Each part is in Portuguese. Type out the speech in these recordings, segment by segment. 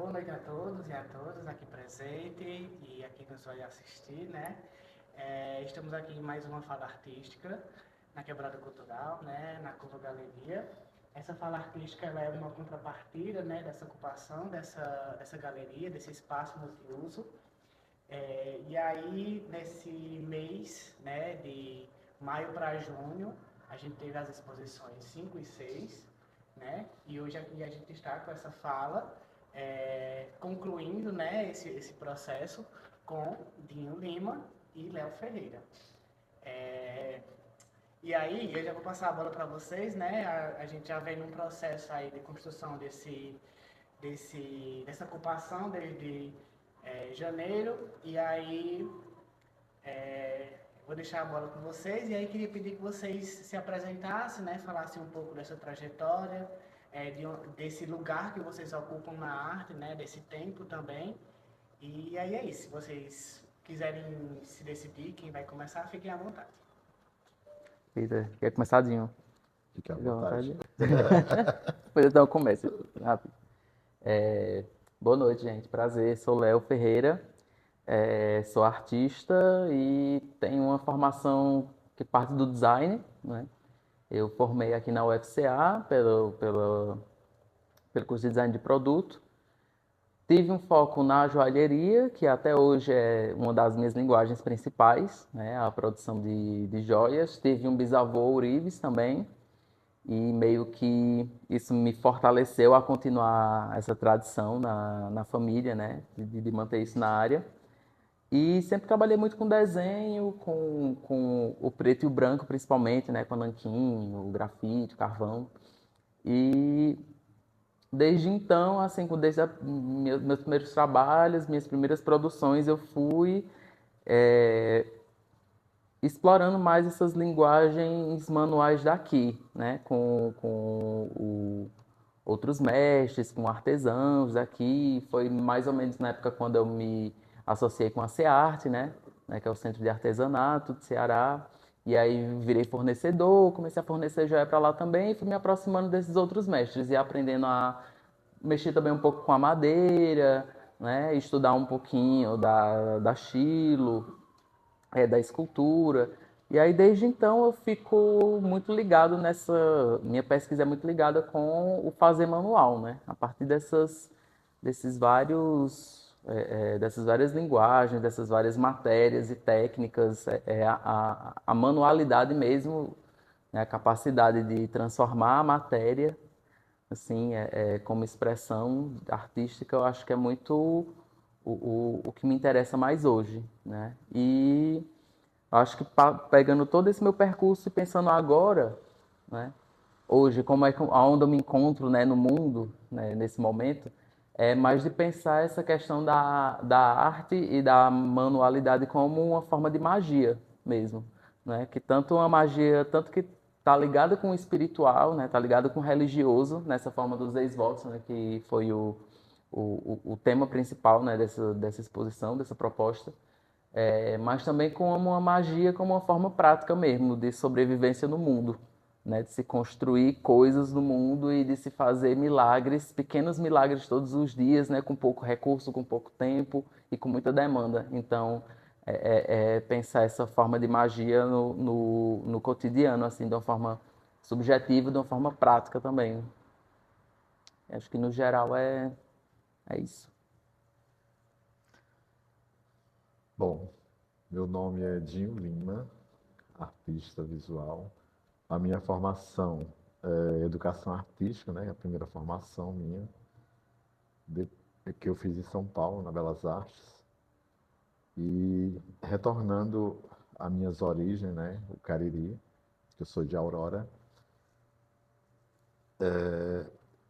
Boa noite a todos e a todas aqui presente e aqui que nos vai assistir, né? Estamos aqui em mais uma fala artística na Quebrada Cultural, né? Na Curva Galeria. Essa fala artística ela é uma contrapartida, né? Dessa ocupação dessa galeria, desse espaço multiuso. E aí, nesse mês, né? De maio para junho, a gente teve as exposições 5 e 6, né? E hoje aqui a gente está com essa fala, concluindo, né, esse processo com Dinho Lima e Léo Ferreira. E aí, eu já vou passar a bola para vocês, né? A gente já vem num processo aí de construção dessa ocupação desde janeiro, e aí vou deixar a bola com vocês, e aí queria pedir que vocês se apresentassem, né? Falassem um pouco dessa trajetória, desse lugar que vocês ocupam na arte, né? Desse tempo também. E aí é isso. Se vocês quiserem se decidir quem vai começar, fiquem à vontade. Eita, quer começar, Dinho? Fique à Fica à vontade. Depois então eu começo, rápido. Boa noite, gente. Prazer, sou Léo Ferreira, sou artista e tenho uma formação que parte do design, né? Eu formei aqui na UFCA pelo curso de design de produto. Tive um foco na joalheria, que até hoje é uma das minhas linguagens principais, né? A produção de joias. Tive um bisavô ourives também, e meio que isso me fortaleceu a continuar essa tradição na família, né? De manter isso na área. E sempre trabalhei muito com desenho, com o preto e o branco principalmente, né? Com nanquim, o grafite, o carvão. E desde então, assim, desde meus primeiros trabalhos, minhas primeiras produções, eu fui explorando mais essas linguagens manuais daqui, né? Outros mestres, com artesãos daqui. Foi mais ou menos na época quando eu me associei com a CEARTE, né? Que é o Centro de Artesanato de Ceará. E aí virei fornecedor, comecei a fornecer joia para lá também e fui me aproximando desses outros mestres e aprendendo a mexer também um pouco com a madeira, né? Estudar um pouquinho da xilo, da escultura. E aí, desde então, eu fico muito ligado minha pesquisa é muito ligada com o fazer manual, né? A partir desses dessas várias linguagens, dessas várias matérias e técnicas, a manualidade mesmo, né? A capacidade de transformar a matéria, assim, como expressão artística, eu acho que é muito o que me interessa mais hoje, né? E acho que pegando todo esse meu percurso e pensando agora, né, hoje, aonde eu me encontro, né, no mundo, né, nesse momento, é mais de pensar essa questão da arte e da manualidade como uma forma de magia mesmo, né, que tanto uma magia, tanto que está ligada com o espiritual, né, está ligada com o religioso, nessa forma dos ex-votos, né, que foi o tema principal, né, dessa exposição, dessa proposta, mas também como uma magia, como uma forma prática mesmo de sobrevivência no mundo, né? De se construir coisas no mundo e de se fazer milagres, pequenos milagres todos os dias, né? Com pouco recurso, com pouco tempo e com muita demanda. Então, pensar essa forma de magia no cotidiano, assim, de uma forma subjetiva, de uma forma prática também. Acho que no geral é isso. Bom, meu nome é Dinho Lima, artista visual. A minha formação é educação artística, né? A primeira formação minha, que eu fiz em São Paulo, na Belas Artes. E retornando às minhas origens, né? O Cariri, que eu sou de Aurora,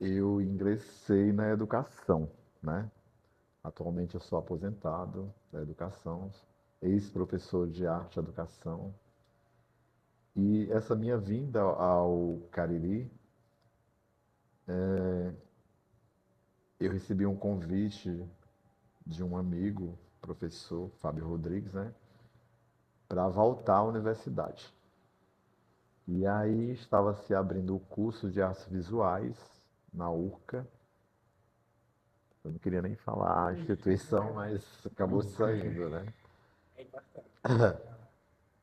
eu ingressei na educação, né? Atualmente eu sou aposentado da educação, ex-professor de arte e educação. E essa minha vinda ao Cariri, eu recebi um convite de um amigo, professor Fábio Rodrigues, né, para voltar à universidade. E aí estava se abrindo o curso de artes visuais na URCA. Eu não queria nem falar a instituição, mas acabou saindo, né? É importante.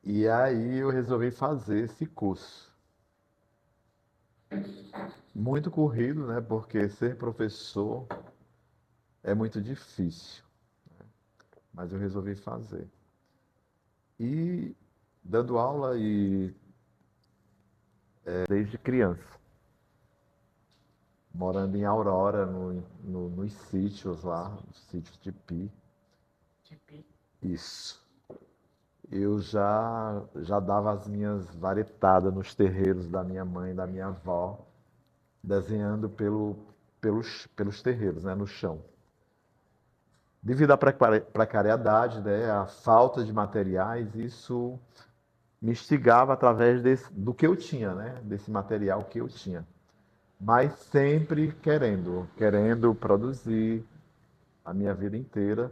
E aí eu resolvi fazer esse curso. Muito corrido, né? Porque ser professor é muito difícil, mas eu resolvi fazer. E dando aula desde criança, morando em Aurora, nos sítios lá, nos sítios de Pi. Tipi. Isso. Eu já dava as minhas varetadas nos terreiros da minha mãe e da minha avó, desenhando pelos terreiros, né, no chão. Devido à precariedade, né, à falta de materiais, isso me instigava através do que eu tinha, né, desse material que eu tinha. Mas sempre querendo produzir a minha vida inteira.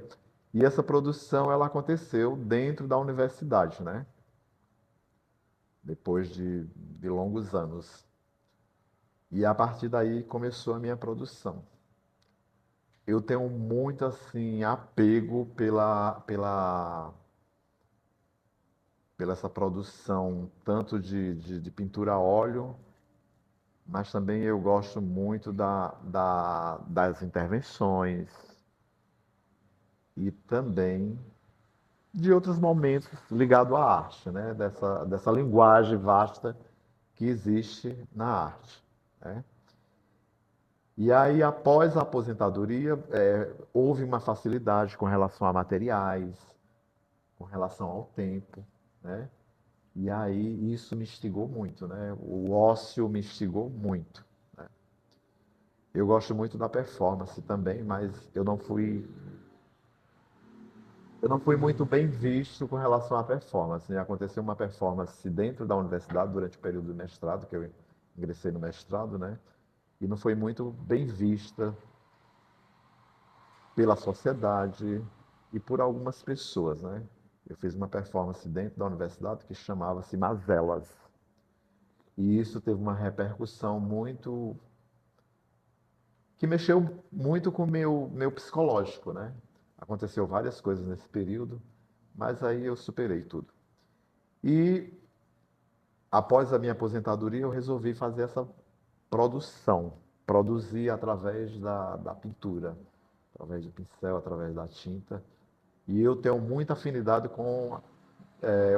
E essa produção ela aconteceu dentro da universidade, né? Depois de longos anos. E a partir daí começou a minha produção. Eu tenho muito assim apego pela essa produção, tanto de pintura a óleo, mas também eu gosto muito das intervenções e também de outros momentos ligados à arte, né? Dessa linguagem vasta que existe na arte, né? E aí, após a aposentadoria, houve uma facilidade com relação a materiais, com relação ao tempo, né? E aí isso me instigou muito, né? O ócio me instigou muito, né? Eu gosto muito da performance também, mas eu não fui muito bem visto com relação à performance, né? Aconteceu uma performance dentro da universidade durante o período do mestrado, que eu ingressei no mestrado, né? E não foi muito bem vista pela sociedade e por algumas pessoas, né? Eu fiz uma performance dentro da universidade que chamava-se Mazelas. E isso teve uma repercussão que mexeu muito com o meu psicológico, né? Aconteceu várias coisas nesse período, mas aí eu superei tudo. E após a minha aposentadoria, eu resolvi fazer essa produção, produzir através da pintura, através do pincel, através da tinta. E eu tenho muita afinidade com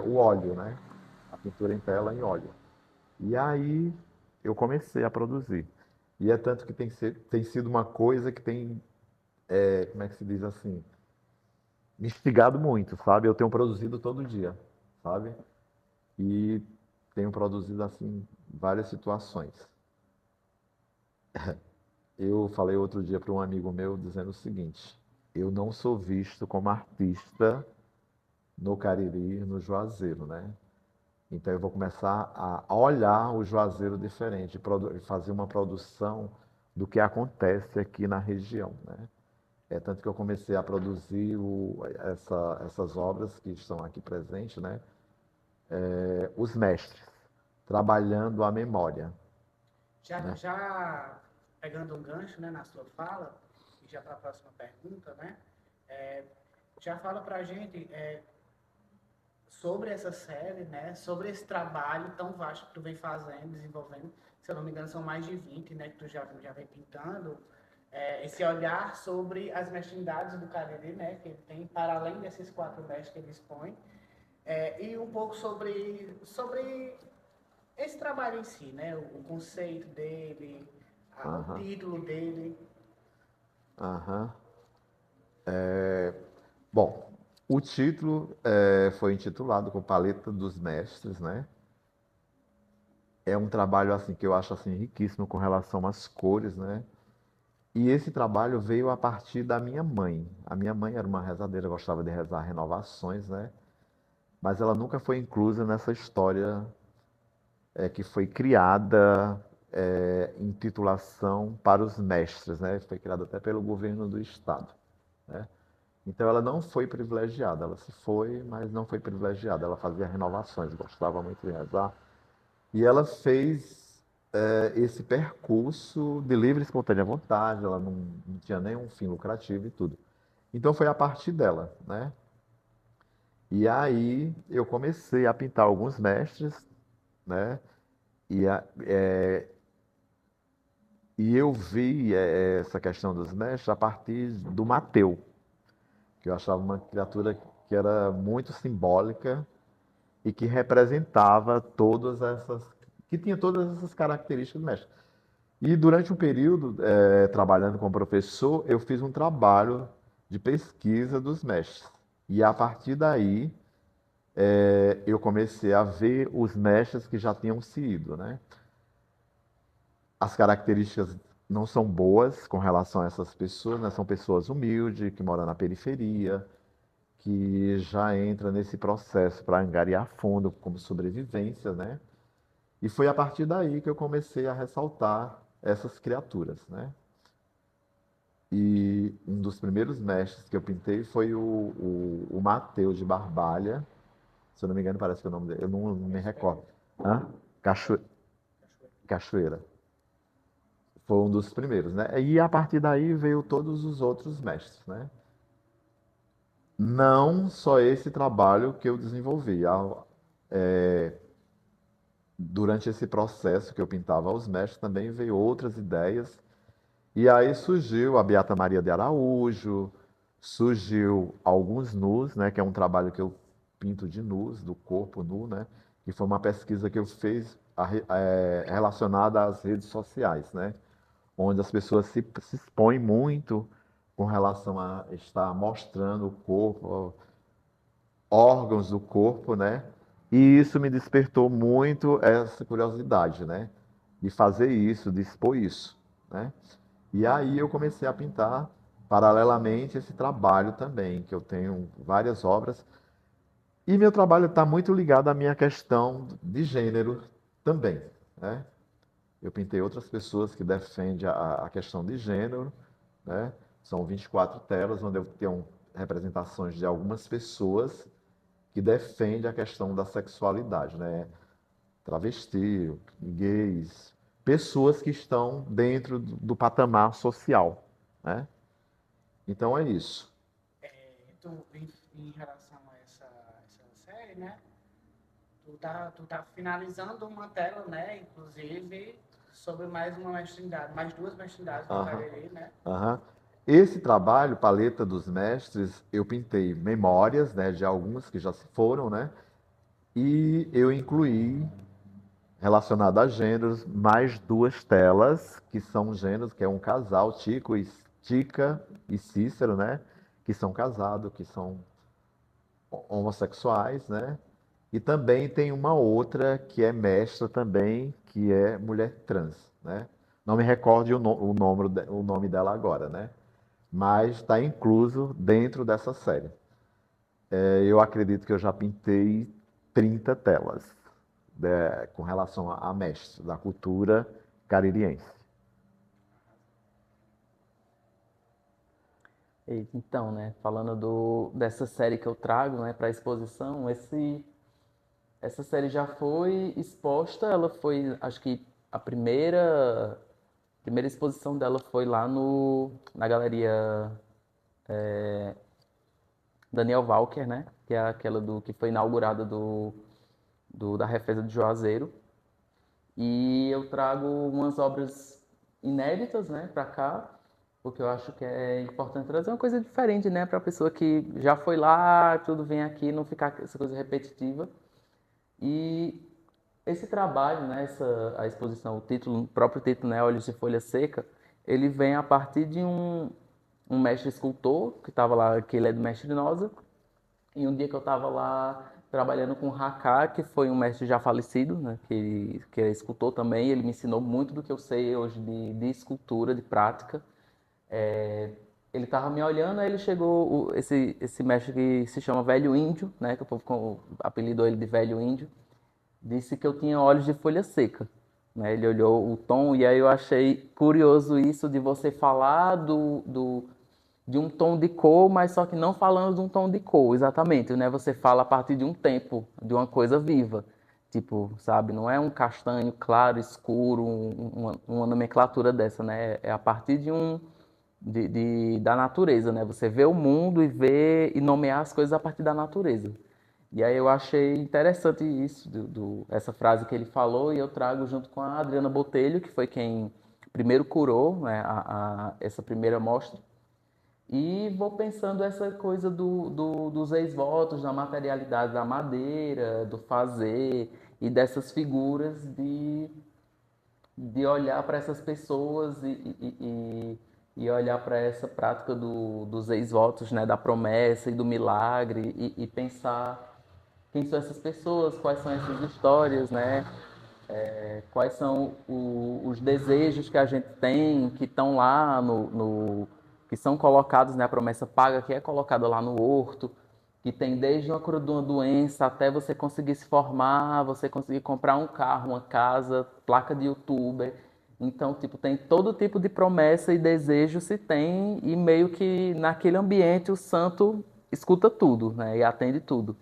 o óleo, né? A pintura em tela em óleo. E aí eu comecei a produzir. E é tanto que tem sido uma coisa que tem, como é que se diz assim, me instigado muito, sabe? Eu tenho produzido todo dia, sabe? E tenho produzido, assim, várias situações. Eu falei outro dia para um amigo meu dizendo o seguinte: eu não sou visto como artista no Cariri, no Juazeiro, né? Então eu vou começar a olhar o Juazeiro diferente, fazer uma produção do que acontece aqui na região, né? É tanto que eu comecei a produzir essas obras que estão aqui presentes, né? Os mestres, trabalhando a memória, Já, né? já pegando um gancho, né, na sua fala, e já para a próxima pergunta, né? É, já fala para a gente sobre essa série, né? Sobre esse trabalho tão vasto que tu vem fazendo, desenvolvendo. Se eu não me engano, são mais de 20, né? Que tu já vem pintando. Esse olhar sobre as mestridades do Cariri, né? Que ele tem, para além desses 4 mestres que ele expõe. E um pouco sobre esse trabalho em si, né? O conceito dele, o Aham, título dele. aham. Bom, o título foi intitulado com Paleta dos Mestres, né? É um trabalho assim que eu acho assim riquíssimo com relação às cores, né? E esse trabalho veio a partir da minha mãe. A minha mãe era uma rezadeira, gostava de rezar renovações, né? Mas ela nunca foi inclusa nessa história que foi criada em titulação para os mestres, né? Foi criada até pelo governo do estado, né? Então ela não foi privilegiada, ela se foi, mas não foi privilegiada. Ela fazia renovações, gostava muito de rezar. E ela fez esse percurso de livre e espontânea vontade, ela não tinha nenhum fim lucrativo e tudo. Então foi a partir dela, né? E aí eu comecei a pintar alguns mestres, né? E, e eu vi essa questão dos mestres a partir do Mateu, que eu achava uma criatura que era muito simbólica e que representava que tinha todas essas características do mestre. E durante um período, trabalhando como professor, eu fiz um trabalho de pesquisa dos mestres. E a partir daí, eu comecei a ver os mestres que já tinham se ido, né? As características não são boas com relação a essas pessoas, né? São pessoas humildes, que moram na periferia, que já entra nesse processo para angariar fundo como sobrevivência, né? E foi a partir daí que eu comecei a ressaltar essas criaturas, né? E um dos primeiros mestres que eu pintei foi o Mateus de Barbalha, se eu não me engano, parece que é o nome dele, eu não me recordo. Hã? Cachoeira. Foi um dos primeiros, né? E a partir daí veio todos os outros mestres, né? Não só esse trabalho que eu desenvolvi. Durante esse processo que eu pintava aos mestres, também veio outras ideias. E aí surgiu a Beata Maria de Araújo, surgiu alguns nus, né? Que é um trabalho que eu pinto de nus, do corpo nu, né? Que foi uma pesquisa que eu fiz relacionada às redes sociais, né? Onde as pessoas se expõem muito com relação a estar mostrando o corpo, órgãos do corpo, né? E isso me despertou muito essa curiosidade, né? De fazer isso, de expor isso, né? E aí eu comecei a pintar paralelamente esse trabalho também, que eu tenho várias obras. E meu trabalho está muito ligado à minha questão de gênero também, né? Eu pintei outras pessoas que defendem a questão de gênero, né? São 24 telas, onde eu tenho representações de algumas pessoas que defendem a questão da sexualidade, né? Travesti, gays, pessoas que estão dentro do patamar social, né? Então é isso. Em relação a essa série, né? Tu tá finalizando uma tela, né? Inclusive, sobre mais uma mestrindade, mais duas mestrindades no Aham, Cariri, né? aham. Esse trabalho, Paleta dos Mestres, eu pintei memórias, né, de alguns que já se foram, né? E eu incluí, relacionado a gêneros, mais duas telas, que são gêneros, que é um casal, Tica e Cícero, né? Que são casados, que são homossexuais, né? E também tem uma outra que é mestra também, que é mulher trans, né? Não me recordo o nome dela agora, né? Mas está incluso dentro dessa série. Eu acredito que eu já pintei 30 telas, com relação a mestres da cultura caririense. Então, né, falando dessa série que eu trago, né, para a exposição, essa série já foi exposta, ela foi, acho que a primeira exposição dela foi lá na galeria Daniel Walker, né, que é aquela que foi inaugurada da Refesa de Juazeiro. E eu trago umas obras inéditas, né, para cá, porque eu acho que é importante trazer uma coisa diferente, né, para a pessoa que já foi lá, tudo vem aqui, não ficar essa coisa repetitiva. E esse trabalho, né, a exposição, o próprio título, né, Olhos de Folha Seca, ele vem a partir de um mestre escultor que estava lá, que ele é do Mestre Nosa, e um dia que eu estava lá trabalhando com o Haká, que foi um mestre já falecido, né, que é escultor também, ele me ensinou muito do que eu sei hoje de escultura, de prática. Ele estava me olhando, aí ele chegou, esse mestre que se chama Velho Índio, né, que o povo apelidou ele de Velho Índio, disse que eu tinha olhos de folha seca. Né? Ele olhou o tom e aí eu achei curioso isso de você falar de um tom de cor, mas só que não falando de um tom de cor, exatamente. Né? Você fala a partir de um tempo, de uma coisa viva. Tipo, sabe, não é um castanho claro, escuro, uma nomenclatura dessa, né? É a partir da natureza, né? Você vê o mundo e vê e nomear as coisas a partir da natureza. E aí eu achei interessante isso, essa frase que ele falou, e eu trago junto com a Adriana Botelho, que foi quem primeiro curou, né, essa primeira amostra. E vou pensando essa coisa dos ex-votos, da materialidade da madeira, do fazer, e dessas figuras de olhar para essas pessoas e olhar para essa prática dos ex-votos, né, da promessa e do milagre, e pensar quem são essas pessoas, quais são essas histórias, né? Quais são os desejos que a gente tem, que estão lá que são colocados, né, a promessa paga que é colocada lá no horto, que tem desde uma cura de uma doença até você conseguir se formar, você conseguir comprar um carro, uma casa, placa de youtuber. Então, tipo, tem todo tipo de promessa e desejo se tem, e meio que naquele ambiente o santo escuta tudo, né, e atende tudo.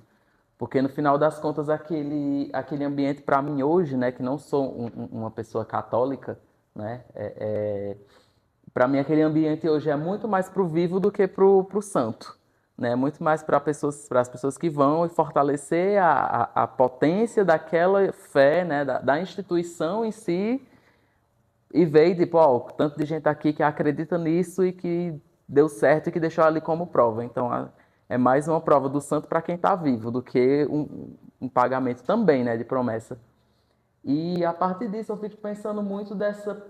Porque no final das contas, aquele ambiente para mim hoje, né, que não sou uma pessoa católica, né, para mim aquele ambiente hoje é muito mais pro vivo do que pro santo, né, muito mais para as pessoas que vão e fortalecer a potência daquela fé, né, da instituição em si, e ver, tipo, ó, tanto de gente aqui que acredita nisso e que deu certo e que deixou ali como prova. Então, é mais uma prova do santo para quem está vivo do que um pagamento também, né, de promessa. E a partir disso eu fico pensando muito dessa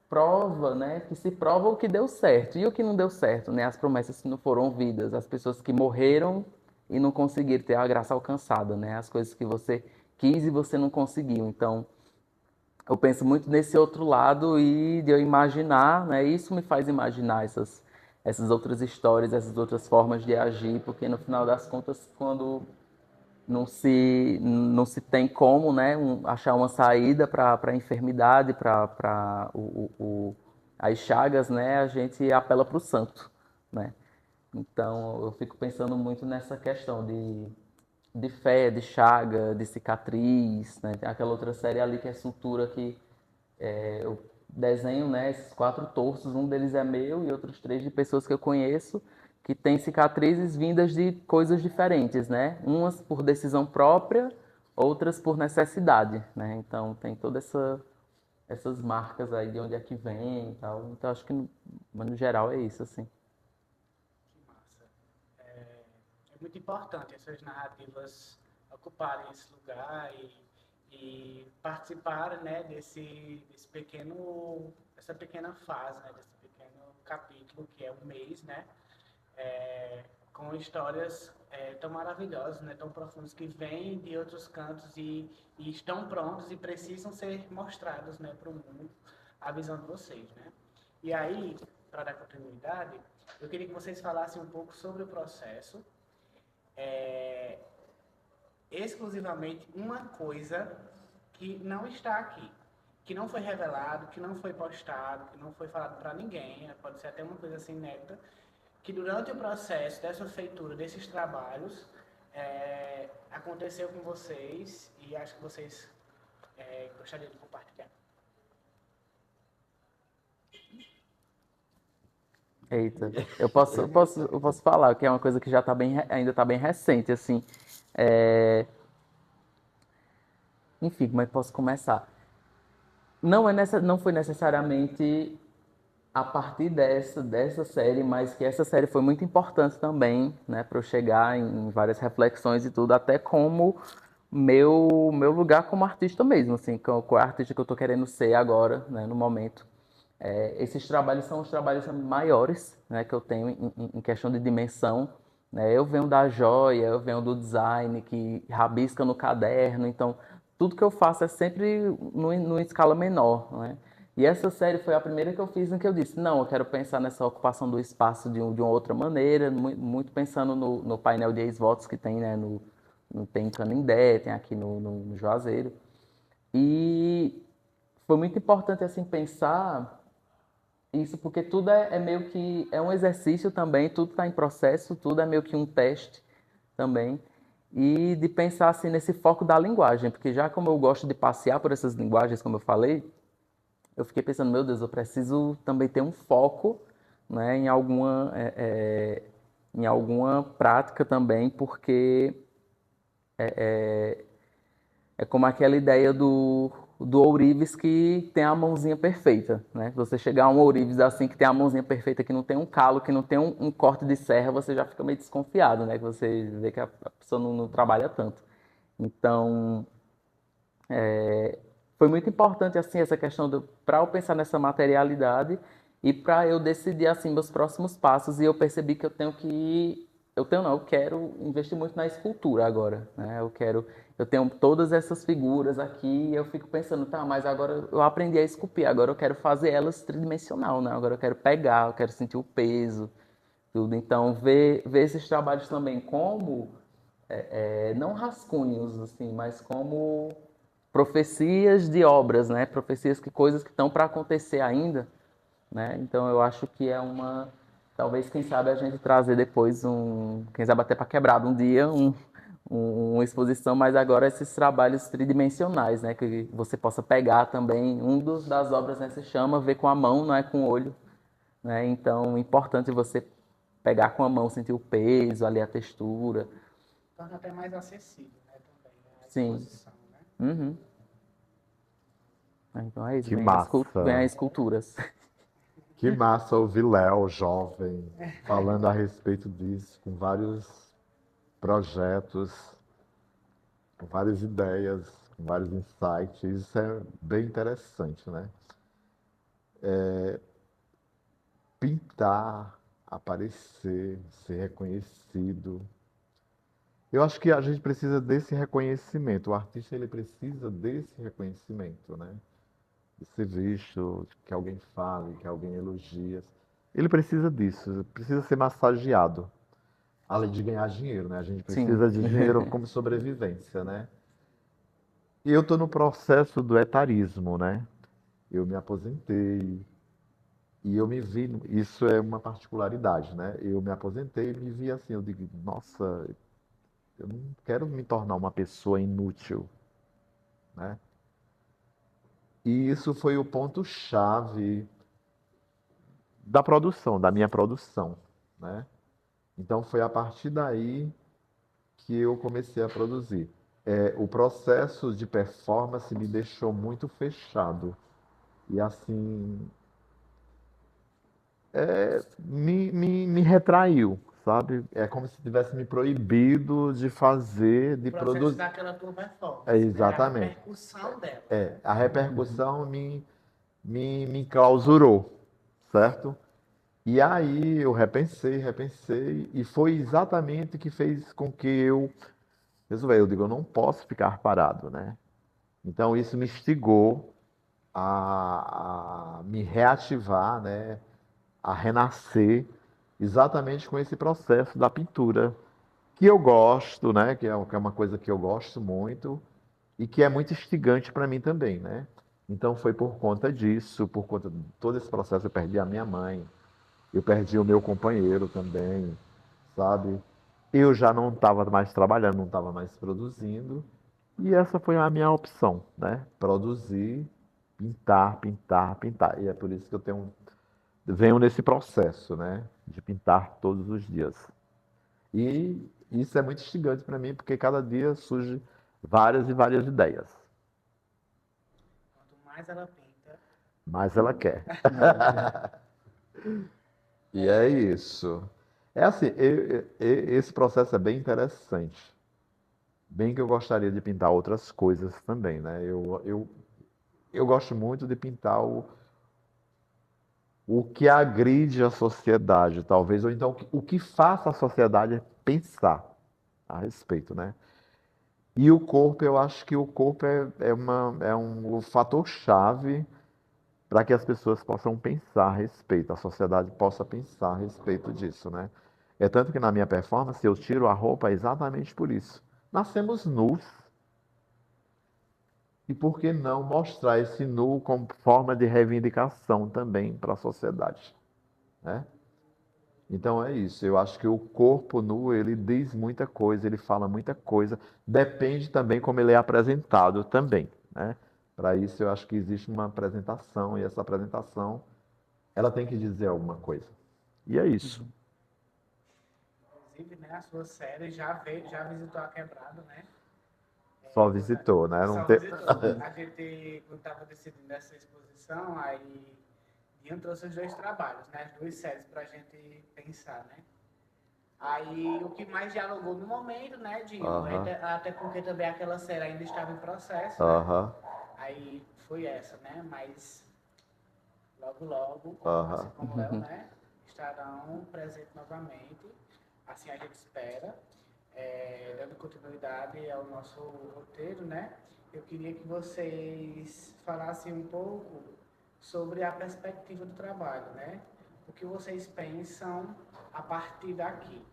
prova, né, que se prova o que deu certo e o que não deu certo, né, as promessas que não foram ouvidas, as pessoas que morreram e não conseguiram ter a graça alcançada, né, as coisas que você quis e você não conseguiu. Então, eu penso muito nesse outro lado e de eu imaginar, né? Isso me faz imaginar essas outras histórias, essas outras formas de agir, porque no final das contas, quando não se tem como, né, achar uma saída para a enfermidade, para as chagas, né, a gente apela para o santo, né? Então, eu fico pensando muito nessa questão de fé, de chaga, de cicatriz, né? Tem aquela outra série ali que é Sutura, que eu desenho, né, esses 4 torsos, um deles é meu e outros 3 de pessoas que eu conheço, que têm cicatrizes vindas de coisas diferentes, né? Umas por decisão própria, outras por necessidade, né? Então tem todas essas marcas aí de onde é que vem e tal. Então acho que no geral é isso, assim. Que massa. É muito importante essas narrativas ocuparem esse lugar e participarem, né, dessa pequena fase, né, desse pequeno capítulo que é o mês, né, com histórias tão maravilhosas, né, tão profundas que vêm de outros cantos e estão prontos e precisam ser mostrados, né, para o mundo a visão de vocês, né. E aí, para dar continuidade, eu queria que vocês falassem um pouco sobre o processo, exclusivamente uma coisa que não está aqui, que não foi revelado, que não foi postado, que não foi falado para ninguém, pode ser até uma coisa assim inédita, que durante o processo dessa feitura desses trabalhos aconteceu com vocês e acho que vocês gostariam de compartilhar. Eita, eu posso falar que é uma coisa que já tá ainda está bem recente, assim. Enfim, como é que posso começar? Não foi necessariamente a partir dessa série, mas que essa série foi muito importante também, né, para eu chegar em várias reflexões e tudo, até como meu lugar como artista mesmo, assim, qual é a artista que eu estou querendo ser agora, né, no momento. Esses trabalhos são os trabalhos maiores, né, que eu tenho em questão de dimensão, né? Eu venho da joia, eu venho do design, que rabisca no caderno, então tudo que eu faço é sempre numa escala menor, né? E essa série foi a primeira que eu fiz em que eu disse, não, eu quero pensar nessa ocupação do espaço de uma outra maneira, muito pensando no painel de ex-votos que tem, né, tem em Canindé, tem aqui no Juazeiro. E foi muito importante, assim, pensar isso, porque tudo é meio que é um exercício também, tudo está em processo, tudo é meio que um teste também. e de pensar assim nesse foco da linguagem, porque já como eu gosto de passear por essas linguagens, como eu falei, eu fiquei pensando, meu Deus, eu preciso também ter um foco, né, em alguma prática também, porque é como aquela ideia do ourives que tem a mãozinha perfeita, né? Você chegar a um ourives assim que tem a mãozinha perfeita, que não tem um calo, que não tem um corte de serra, você já fica meio desconfiado, né? Que você vê que a pessoa não trabalha tanto. Então, foi muito importante assim essa questão para eu pensar nessa materialidade e para eu decidir assim meus próximos passos, e eu percebi que eu quero investir muito na escultura agora, né? Eu tenho todas essas figuras aqui e eu fico pensando, tá, mas agora eu aprendi a esculpir, agora eu quero fazer elas tridimensional, né? Agora eu quero pegar, eu quero sentir o peso, tudo. Então ver esses trabalhos também como não rascunhos assim, mas como profecias de obras, né? Profecias que coisas que estão para acontecer ainda, né? Então eu acho que é talvez quem sabe a gente trazer depois quem sabe até para quebrado um dia uma exposição, mas agora esses trabalhos tridimensionais, né? Que você possa pegar também. Das obras, né, se chama ver com a mão, não é com o olho, né? Então é importante você pegar com a mão, sentir o peso, ali a textura. Torna até mais acessível, né, também, né, a Sim. exposição, né? Uhum. Então é isso, Que vem massa! as esculturas. Que massa ouvir Léo, jovem, falando a respeito disso, com vários projetos, com várias ideias, com vários insights. Isso é bem interessante, né? Pintar, aparecer, ser reconhecido. Eu acho que a gente precisa desse reconhecimento. O artista ele precisa desse reconhecimento, né? De ser visto, que alguém fale, que alguém elogie. Ele precisa disso, precisa ser massageado. Além de ganhar dinheiro, né? A gente Sim. precisa de dinheiro como sobrevivência, né? E eu estou no processo do etarismo, né? Eu me aposentei e eu me vi, isso é uma particularidade, né? Eu me aposentei e me vi assim, eu digo, nossa, eu não quero me tornar uma pessoa inútil, né? E isso foi o ponto-chave da produção, da minha produção, né? Então foi a partir daí que eu comecei a produzir. O processo de performance me deixou muito fechado. E assim, me retraiu, sabe? É como se tivesse me proibido de fazer, O de processo produzir. daquela tua É, performance, né? A exatamente. repercussão dela, né? A repercussão me clausurou, certo? E aí eu repensei, e foi exatamente o que fez com que eu resolvi. Eu digo, eu não posso ficar parado, né? Então isso me instigou a me reativar, né? A renascer exatamente com esse processo da pintura, que eu gosto, né? Que é uma coisa que eu gosto muito e que é muito instigante para mim também, né? Então foi por conta disso, por conta de todo esse processo, eu perdi a minha mãe, eu perdi o meu companheiro também, sabe? Eu já não estava mais trabalhando, não estava mais produzindo, e essa foi a minha opção, né? Produzir, pintar, pintar, pintar. E é por isso que venho nesse processo, né? De pintar todos os dias. E isso é muito instigante para mim, porque cada dia surge várias e várias ideias. Quanto mais ela pinta, Mas ela quer. E é isso. É assim, esse processo é bem interessante. Bem que eu gostaria de pintar outras coisas também, né? Eu gosto muito de pintar o que agride a sociedade, talvez, ou então o que faça a sociedade pensar a respeito, né? E o corpo, eu acho que o corpo é um fator-chave para que as pessoas possam pensar a respeito, a sociedade possa pensar a respeito disso, né? É tanto que na minha performance eu tiro a roupa exatamente por isso. Nascemos nus, e por que não mostrar esse nu como forma de reivindicação também para a sociedade, né? Então é isso. Eu acho que o corpo nu, ele diz muita coisa, ele fala muita coisa. Depende também como ele é apresentado também, né? Para isso eu acho que existe uma apresentação e essa apresentação, ela tem que dizer alguma coisa. E é isso. Uhum. Inclusive, né, a sua série já veio, já visitou a Quebrada, né? Só visitou, né? Não Só tem... visitou. A gente, quando estava decidindo essa exposição, aí Ian trouxe os dois trabalhos, né? As duas séries para a gente pensar, né? Aí o que mais dialogou no momento, né, Dinho? Aham, Até porque também aquela série ainda estava em processo, né? aham, Aí foi essa, né? Mas logo, logo, assim aham. como eu, né? Estarão presentes novamente. Assim a gente espera. Dando continuidade ao nosso roteiro, né? Eu queria que vocês falassem um pouco sobre a perspectiva do trabalho, né? O que vocês pensam a partir daqui?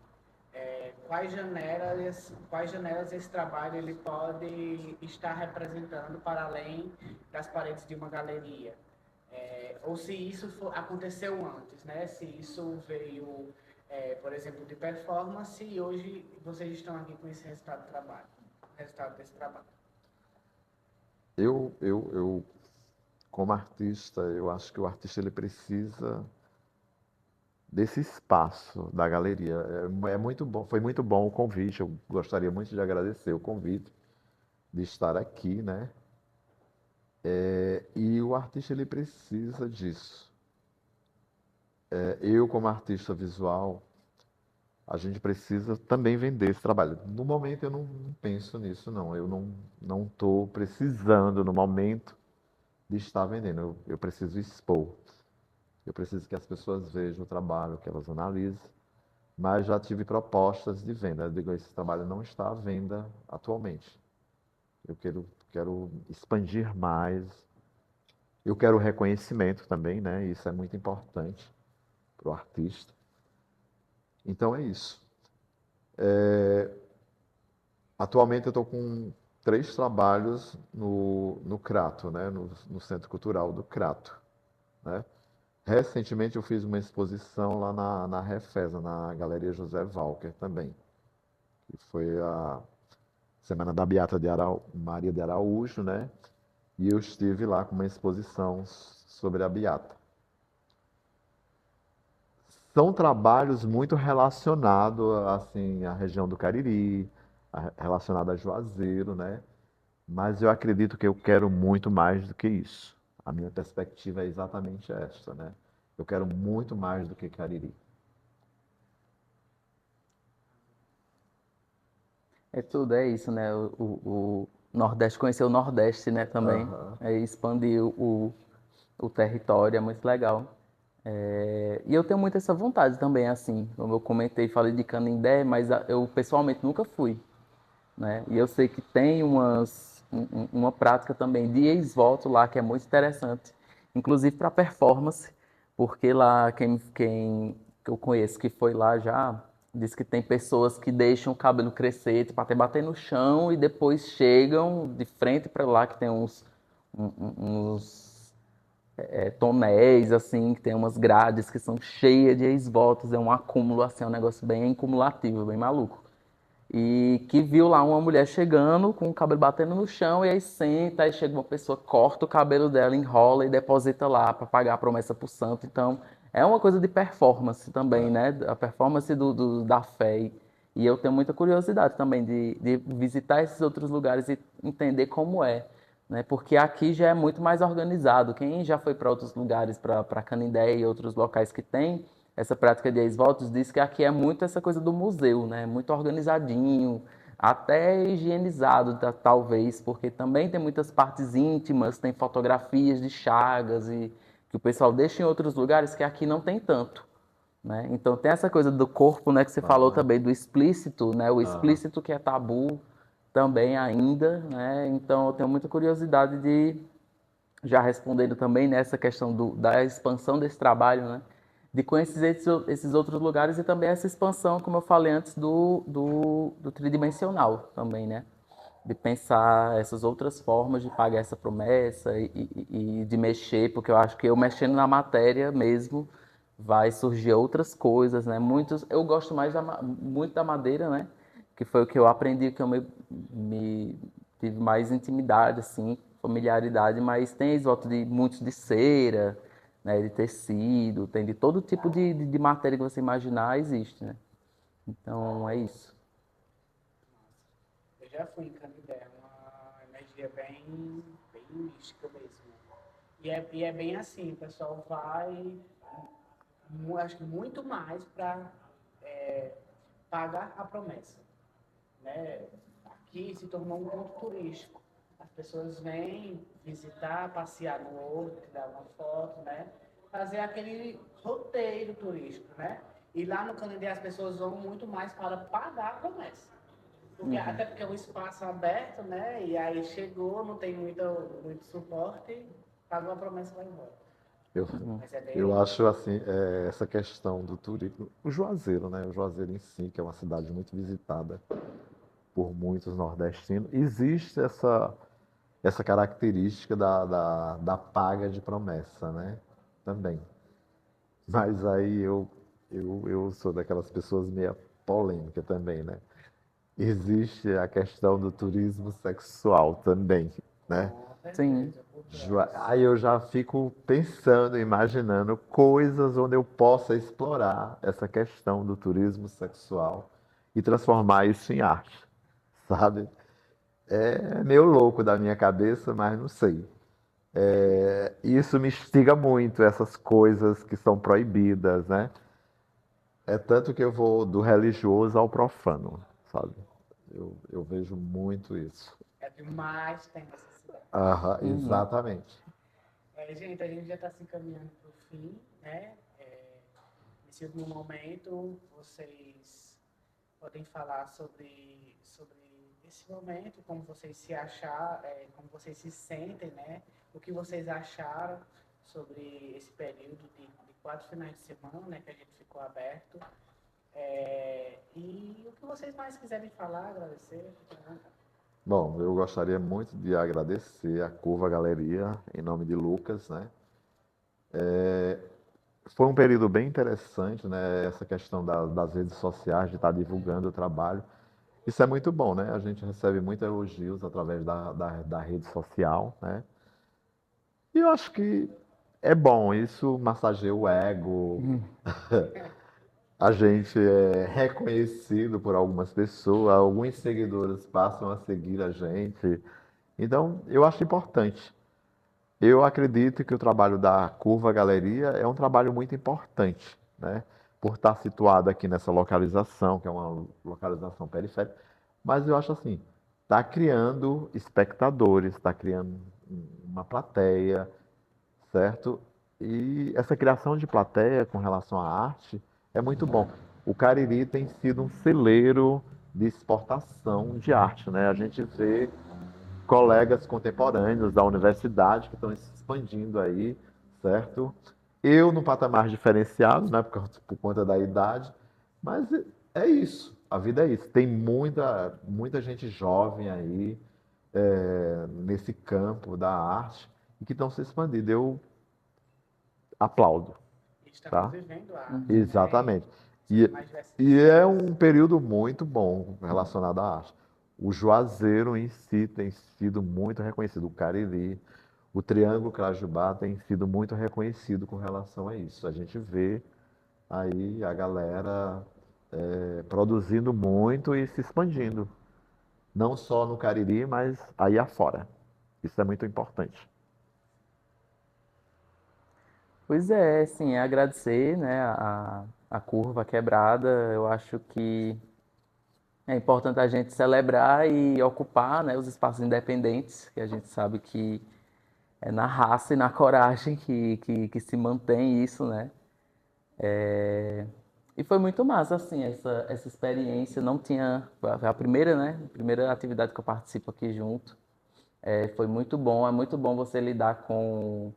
Quais janelas esse trabalho ele pode estar representando para além das paredes de uma galeria? Ou se isso aconteceu antes, né? Se isso veio, por exemplo, de performance e hoje vocês estão aqui com esse resultado do trabalho, resultado desse trabalho. Como artista, eu acho que o artista ele precisa desse espaço da galeria. É muito bom, foi muito bom o convite. Eu gostaria muito de agradecer o convite de estar aqui, né? E o artista ele precisa disso. Eu, como artista visual, a gente precisa também vender esse trabalho. No momento eu não penso nisso, não. Eu não estou precisando no momento de estar vendendo. Eu preciso expor. Eu preciso que as pessoas vejam o trabalho, que elas analisem. Mas já tive propostas de venda. Eu digo, esse trabalho não está à venda atualmente. Eu quero expandir mais. Eu quero reconhecimento também, né? Isso é muito importante para o artista. Então é isso. Atualmente eu estou com 3 trabalhos no Crato, né? No Centro Cultural do Crato, né? Recentemente eu fiz uma exposição lá na Refesa, na Galeria José Walker também, que foi a Semana da Beata Maria de Araújo, né? E eu estive lá com uma exposição sobre a Beata. São trabalhos muito relacionados assim à região do Cariri, relacionado a Juazeiro, né? Mas eu acredito que eu quero muito mais do que isso. A minha perspectiva é exatamente esta, né? Eu quero muito mais do que Cariri. É tudo, é isso, né? O Nordeste, conhecer o Nordeste, né, também. Aham. É expandir o território, é muito legal. E eu tenho muito essa vontade também, assim, como eu comentei, falei de Canindé, mas eu pessoalmente nunca fui, né? E eu sei que tem uma prática também de ex-voto lá que é muito interessante, inclusive para performance, porque lá quem que eu conheço que foi lá já diz que tem pessoas que deixam o cabelo crescer, tipo, até bater no chão e depois chegam de frente para lá que tem uns tonéis, assim, que tem umas grades que são cheias de ex-votos, é um acúmulo, assim, é um negócio bem cumulativo, bem maluco. E que viu lá uma mulher chegando com o cabelo batendo no chão, e aí senta, aí chega uma pessoa, corta o cabelo dela, enrola e deposita lá para pagar a promessa pro santo. Então, é uma coisa de performance também, né? A performance da fé. E eu tenho muita curiosidade também de visitar esses outros lugares e entender como é, né? Porque aqui já é muito mais organizado. Quem já foi para outros lugares, para Canindé e outros locais que tem essa prática de ex-votos, diz que aqui é muito essa coisa do museu, né? Muito organizadinho, até higienizado, talvez, porque também tem muitas partes íntimas, tem fotografias de chagas e que o pessoal deixa em outros lugares que aqui não tem tanto, né? Então tem essa coisa do corpo, né, que você falou Aham. também do explícito, né? O Aham. explícito que é tabu também ainda, né? Então eu tenho muita curiosidade de já respondendo também nessa questão da expansão desse trabalho, né? De conhecer esses outros lugares e também essa expansão, como eu falei antes, do tridimensional também, né? De pensar essas outras formas de pagar essa promessa e de mexer, porque eu acho que eu mexendo na matéria mesmo vai surgir outras coisas, né? Eu gosto mais muito da madeira, né? Que foi o que eu aprendi, que eu tive mais intimidade, assim, familiaridade, mas tem esvoto de muitos de cera, né? De tecido, tem de todo tipo de matéria que você imaginar, existe, né? Então é isso. Eu já fui em Canindé, é uma energia bem mística mesmo. E é bem assim, o pessoal vai, acho que muito mais para pagar a promessa, né? Aqui se tornou um ponto turístico. As pessoas vêm visitar, passear no ouro, tirar uma foto, né? Fazer aquele roteiro turístico, né? E lá no Canindé as pessoas vão muito mais para pagar a promessa. Até porque é um espaço aberto, né? E aí chegou, não tem muito suporte, pagou a promessa e vai embora. Eu, Mas é eu bem. acho assim, essa questão do turismo, o Juazeiro, né? O Juazeiro em si, que é uma cidade muito visitada por muitos nordestinos, existe essa característica da paga de promessa, né? Também. Mas aí eu sou daquelas pessoas meio polêmica também, né? Existe a questão do turismo sexual também, né? Com Sim. certeza, por trás. Aí eu já fico pensando, imaginando coisas onde eu possa explorar essa questão do turismo sexual e transformar isso em arte, sabe? É meio louco da minha cabeça, mas não sei. Isso me instiga muito, essas coisas que são proibidas, né? É tanto que eu vou do religioso ao profano, sabe? Eu vejo muito isso. É o que mais tem nessa cidade. Aham, Uhum. exatamente. Gente, a gente já está se encaminhando para o fim, né? Nesse último momento, vocês podem falar sobre esse momento, como vocês se acharam, como vocês se sentem, né? O que vocês acharam sobre esse período de 4 finais de semana, né? Que a gente ficou aberto. E o que vocês mais quiserem falar, agradecer. Bom, eu gostaria muito de agradecer a Curva Galeria, em nome de Lucas, né? Foi um período bem interessante, né? Essa questão das redes sociais, de estar divulgando o trabalho. Isso é muito bom, né? A gente recebe muitos elogios através da rede social, né? E eu acho que é bom, isso massageia o ego, a gente é reconhecido por algumas pessoas, alguns seguidores passam a seguir a gente. Então, eu acho importante. Eu acredito que o trabalho da Curva Galeria é um trabalho muito importante, né? Por estar situado aqui nessa localização, que é uma localização periférica. Mas eu acho assim, está criando espectadores, está criando uma plateia, certo? E essa criação de plateia com relação à arte é muito bom. O Cariri tem sido um celeiro de exportação de arte, né? A gente vê colegas contemporâneos da universidade que estão se expandindo aí, certo? Eu no patamar diferenciado, né, por conta da idade, mas é isso, a vida é isso. Tem muita gente jovem aí nesse campo da arte e que estão se expandindo. Eu aplaudo, Estamos tá? vivendo a arte, né? Exatamente. Sendo E, mais e é diversificadas. um período muito bom relacionado à arte. O Juazeiro em si tem sido muito reconhecido. O Cariri, o Triângulo Crajubá tem sido muito reconhecido com relação a isso. A gente vê aí a galera produzindo muito e se expandindo. Não só no Cariri, mas aí afora. Isso é muito importante. Pois é, sim, é agradecer, né, a curva quebrada. Eu acho que é importante a gente celebrar e ocupar, né, os espaços independentes, que a gente sabe que é na raça e na coragem que se mantém isso, né? E foi muito massa, assim, essa experiência. Não tinha. Foi a primeira, né? A primeira atividade que eu participo aqui junto. Foi muito bom. É muito bom você lidar com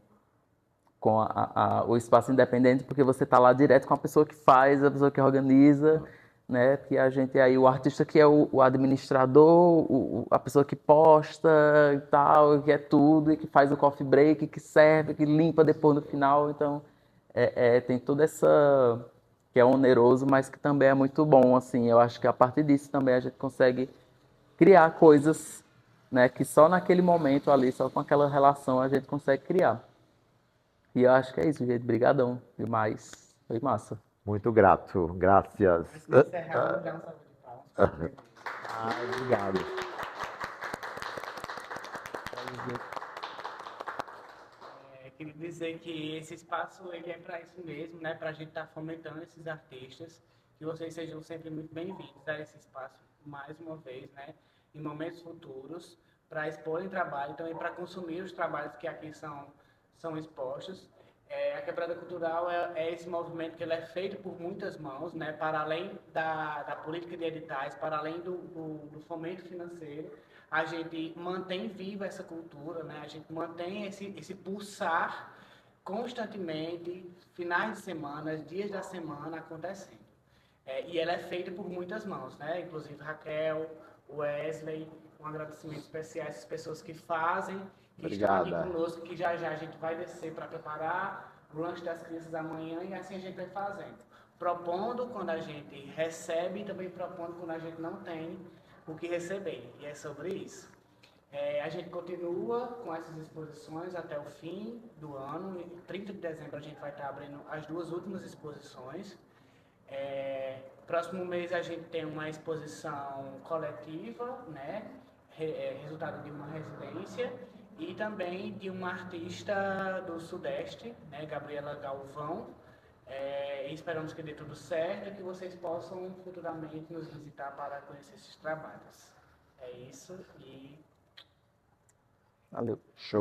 o espaço independente, porque você está lá direto com a pessoa que faz, a pessoa que organiza, né? Que a gente aí, o artista que é o administrador, a pessoa que posta e tal, que é tudo, e que faz o coffee break, que serve, que limpa depois no final. Então, tem toda essa que é oneroso, mas que também é muito bom, assim. Eu acho que a partir disso também a gente consegue criar coisas, né, que só naquele momento ali, só com aquela relação a gente consegue criar. E eu acho que é isso, gente. Brigadão demais. Foi massa. Muito grato, graças. Antes de encerrar, vamos dar uma salva de palmas para o bebê. Obrigado. Queria dizer que esse espaço ele é para isso mesmo, né? Para a gente estar fomentando esses artistas, que vocês sejam sempre muito bem-vindos a esse espaço mais uma vez, né? Em momentos futuros, para exporem trabalho, também para consumir os trabalhos que aqui são expostos. A Quebrada Cultural é esse movimento que ele é feito por muitas mãos, né? Para além da política de editais, para além do fomento financeiro, a gente mantém viva essa cultura, né? A gente mantém esse pulsar constantemente, finais de semana, dias da semana acontecendo. E ela é feita por muitas mãos, né? Inclusive Raquel, Wesley, um agradecimento especial a essas pessoas que fazem, que estão aqui conosco, que já a gente vai descer para preparar o lanche das crianças amanhã e assim a gente vai fazendo. Propondo quando a gente recebe e também propondo quando a gente não tem o que receber. E é sobre isso. A gente continua com essas exposições até o fim do ano. Em 30 de dezembro a gente vai estar abrindo as 2 últimas exposições. Próximo mês a gente tem uma exposição coletiva, né? Resultado de uma residência e também de uma artista do Sudeste, né? Gabriela Galvão. E esperamos que dê tudo certo e que vocês possam futuramente nos visitar para conhecer esses trabalhos. É isso e Valeu. Show.